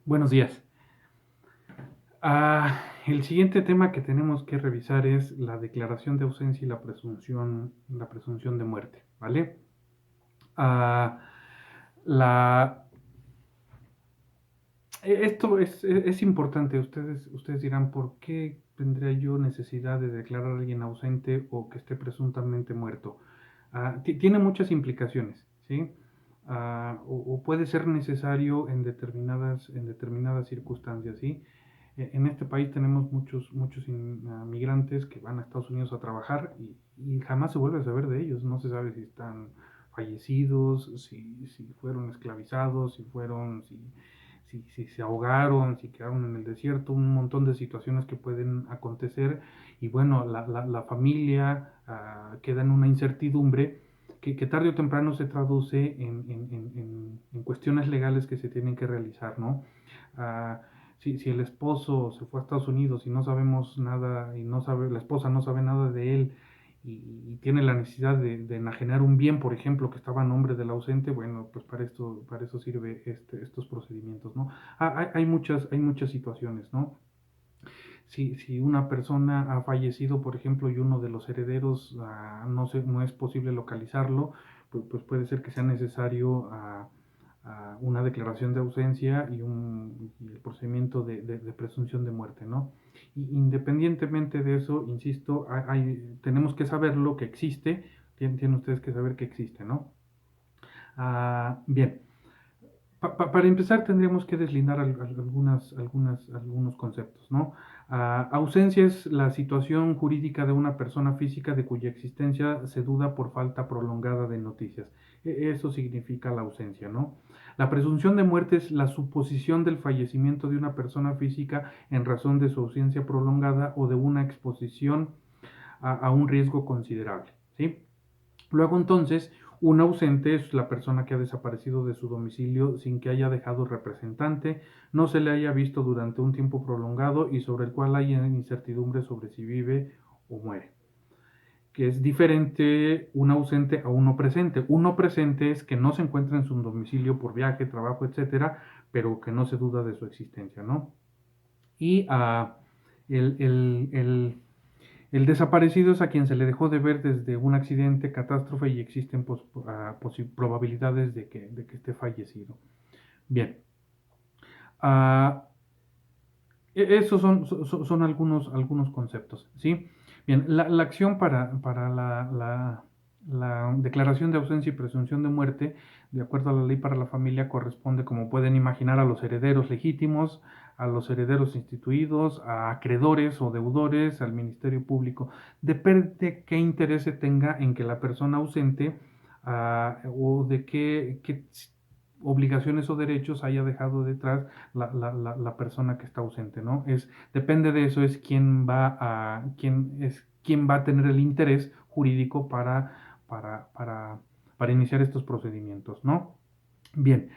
Buenos días. El siguiente tema que tenemos que revisar es la declaración de ausencia y la presunción de muerte, ¿vale? Ah, la, esto es importante. Ustedes dirán, ¿por qué tendría yo necesidad de declarar a alguien ausente o que esté presuntamente muerto? Tiene muchas implicaciones, ¿sí? O puede ser necesario en determinadas circunstancias, ¿sí? En este país tenemos muchos migrantes que van a Estados Unidos a trabajar y jamás se vuelve a saber de ellos. No se sabe si están fallecidos, si fueron esclavizados, si se ahogaron, si quedaron en el desierto, un montón de situaciones que pueden acontecer. Y bueno, la familia queda en una incertidumbre que tarde o temprano se traduce en cuestiones legales que se tienen que realizar, ¿no? Ah, si el esposo se fue a Estados Unidos y no sabemos nada, y la esposa no sabe nada de él, y tiene la necesidad de enajenar un bien, por ejemplo, que estaba a nombre del ausente, bueno, pues para eso sirve estos procedimientos, ¿no? Hay muchas situaciones, ¿no? Si una persona ha fallecido, por ejemplo, y uno de los herederos no es posible localizarlo, pues puede ser que sea necesario una declaración de ausencia y el procedimiento de presunción de muerte, ¿no? Y independientemente de eso, insisto, tenemos que saberlo que existe, tienen ustedes que saber que existe, ¿no? Bien, para empezar tendríamos que deslindar algunos conceptos, ¿no? Ausencia es la situación jurídica de una persona física de cuya existencia se duda por falta prolongada de noticias. Eso significa la ausencia, ¿no? La presunción de muerte es la suposición del fallecimiento de una persona física en razón de su ausencia prolongada o de una exposición a un riesgo considerable, ¿sí? Luego entonces, un ausente es la persona que ha desaparecido de su domicilio sin que haya dejado representante, no se le haya visto durante un tiempo prolongado y sobre el cual haya incertidumbre sobre si vive o muere. Que es diferente un ausente a uno presente. Uno presente es que no se encuentra en su domicilio por viaje, trabajo, etcétera, pero que no se duda de su existencia, ¿no? Y el, el, el el desaparecido es a quien se le dejó de ver desde un accidente, catástrofe y existen probabilidades de que esté fallecido. Bien, uh, esos son algunos conceptos, ¿sí? Bien, la acción para la declaración de ausencia y presunción de muerte, de acuerdo a la ley para la familia, corresponde, como pueden imaginar, a los herederos legítimos, a los herederos instituidos, a acreedores o deudores, al Ministerio Público. Depende qué interés se tenga en que la persona ausente o de qué obligaciones o derechos haya dejado detrás la persona que está ausente, ¿no? Depende de eso, es quién va a tener el interés jurídico para, para, para iniciar estos procedimientos, ¿no? Bien,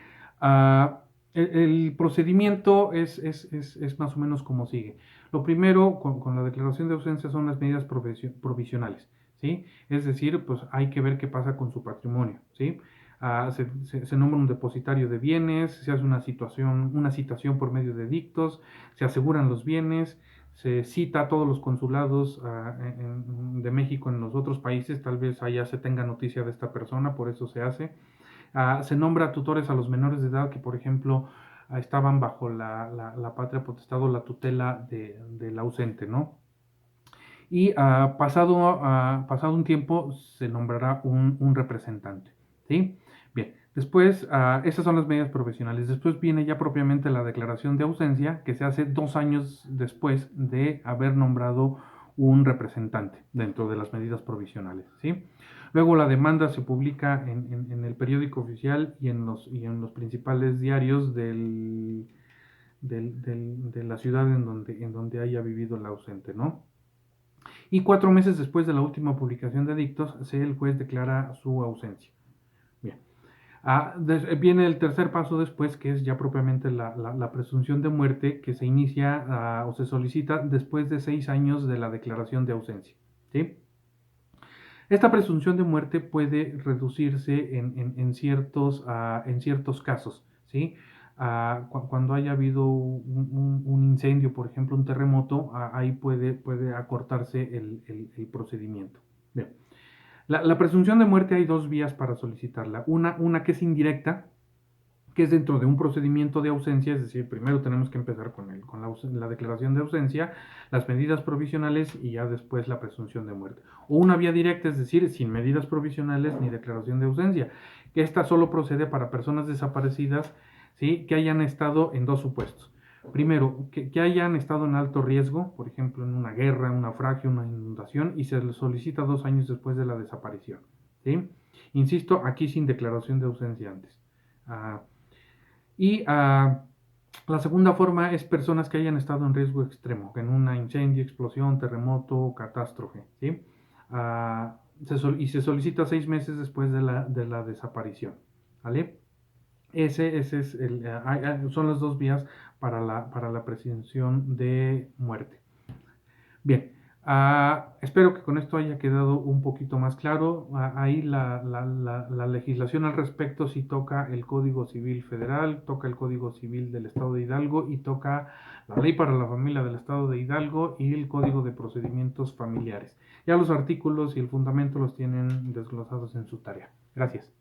el procedimiento es más o menos como sigue. Lo primero, con la declaración de ausencia, son las medidas provisionales, ¿sí? Es decir, pues hay que ver qué pasa con su patrimonio, ¿sí? Se nombra un depositario de bienes, se hace una citación por medio de dictos, se aseguran los bienes, se cita a todos los consulados de México en los otros países, tal vez allá se tenga noticia de esta persona, por eso se hace. Se nombra tutores a los menores de edad que, por ejemplo, estaban bajo la patria potestad o la tutela del ausente, ¿no? Y pasado un tiempo se nombrará un representante, ¿sí? Bien, después, esas son las medidas profesionales. Después viene ya propiamente la declaración de ausencia, que se hace 2 años después de haber nombrado un representante dentro de las medidas provisionales, ¿sí? Luego la demanda se publica en el periódico oficial y en los principales diarios de la ciudad en donde haya vivido el ausente, ¿no? Y 4 meses después de la última publicación de dictos, el juez declara su ausencia. Bien. Viene el tercer paso después, que es ya propiamente la presunción de muerte, que se inicia o se solicita después de 6 años de la declaración de ausencia, ¿sí? Esta presunción de muerte puede reducirse en ciertos casos, ¿sí? cuando haya habido un incendio, por ejemplo, un terremoto, ahí puede acortarse el procedimiento. Bien. La presunción de muerte hay dos vías para solicitarla. Una que es indirecta, que es dentro de un procedimiento de ausencia, es decir, primero tenemos que empezar con la declaración de ausencia, las medidas provisionales y ya después la presunción de muerte. O una vía directa, es decir, sin medidas provisionales ni declaración de ausencia, que esta solo procede para personas desaparecidas, ¿sí?, que hayan estado en dos supuestos. Primero, que hayan estado en alto riesgo, por ejemplo, en una guerra, un naufragio, una inundación, y se les solicita 2 años después de la desaparición. ¿Sí? Insisto, aquí sin declaración de ausencia antes. Ah, y la segunda forma es personas que hayan estado en riesgo extremo, en una incendio, explosión, terremoto, catástrofe, ¿sí? Y se solicita 6 meses después de la desaparición, ¿vale? Ese es son las dos vías para la presunción de muerte. Bien, espero que con esto haya quedado un poquito más claro. Ahí la legislación al respecto sí toca el Código Civil Federal, toca el Código Civil del Estado de Hidalgo y toca la Ley para la Familia del Estado de Hidalgo y el Código de Procedimientos Familiares. Ya los artículos y el fundamento los tienen desglosados en su tarea. Gracias.